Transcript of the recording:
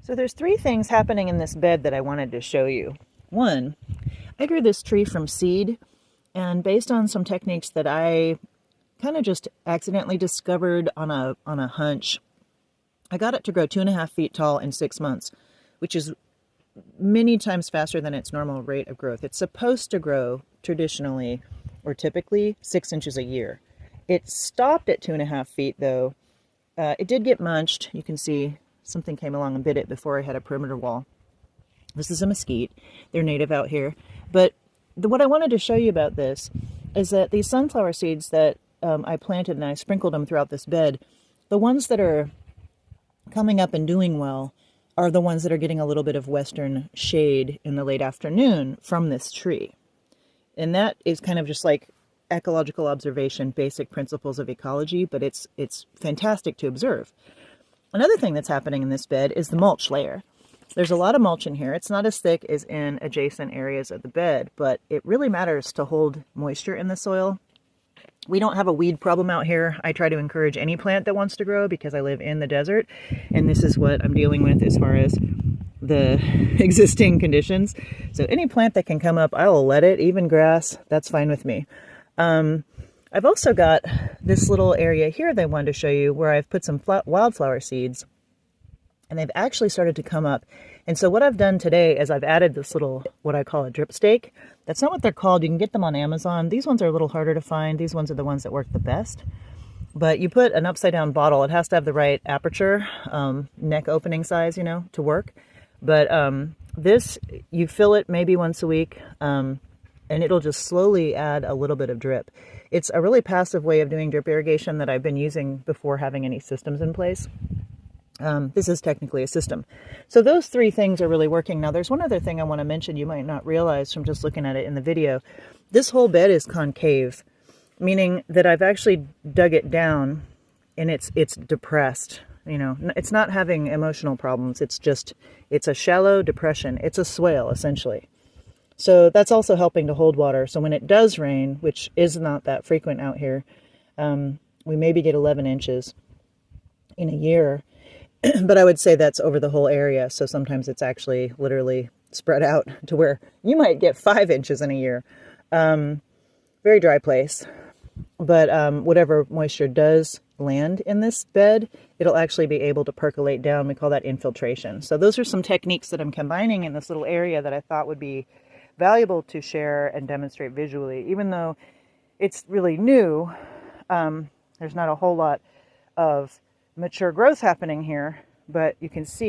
So there's three things happening in this bed that I wanted to show you. One, I grew this tree from seed, and based on some techniques that I kind of just accidentally discovered on a hunch, I got it to grow 2.5 feet tall in 6 months, which is many times faster than its normal rate of growth. It's supposed to grow traditionally or typically 6 inches a year. It stopped at 2.5 feet though. It did get munched. You can see something came along and bit it before I had a perimeter wall. This is a mesquite. They're native out here. But what I wanted to show you about this is that these sunflower seeds that I planted and I sprinkled them throughout this bed, the ones that are coming up and doing well are the ones that are getting a little bit of western shade in the late afternoon from this tree. And that is kind of just like ecological observation, basic principles of ecology, but it's fantastic to observe. Another thing that's happening in this bed is the mulch layer. There's a lot of mulch in here. It's not as thick as in adjacent areas of the bed, but it really matters to hold moisture in the soil. We don't have a weed problem out here. I try to encourage any plant that wants to grow because I live in the desert, and this is what I'm dealing with as far as the existing conditions. So any plant that can come up, I will let it, even grass, that's fine with me. I've also got this little area here that I wanted to show you where I've put some wildflower seeds, and they've actually started to come up. And so what I've done today is I've added this little, what I call a drip stake. That's not what they're called. You can get them on Amazon. These ones are a little harder to find. These ones are the ones that work the best. But you put an upside down bottle. It has to have the right aperture, neck opening size, you know, to work. But this, you fill it maybe once a week, and it'll just slowly add a little bit of drip. It's a really passive way of doing drip irrigation that I've been using before having any systems in place. This is technically a system. So those three things are really working. Now there's one other thing I want to mention you might not realize from just looking at it in the video. This whole bed is concave, meaning that I've actually dug it down and it's depressed. You know, it's not having emotional problems. It's a shallow depression. It's a swale essentially. So that's also helping to hold water. So when it does rain, which is not that frequent out here, we maybe get 11 inches in a year. But I would say that's over the whole area. So sometimes it's actually literally spread out to where you might get 5 inches in a year. Very dry place. But whatever moisture does land in this bed, it'll actually be able to percolate down. We call that infiltration. So those are some techniques that I'm combining in this little area that I thought would be valuable to share and demonstrate visually. Even though it's really new, there's not a whole lot of mature growth happening here, but you can see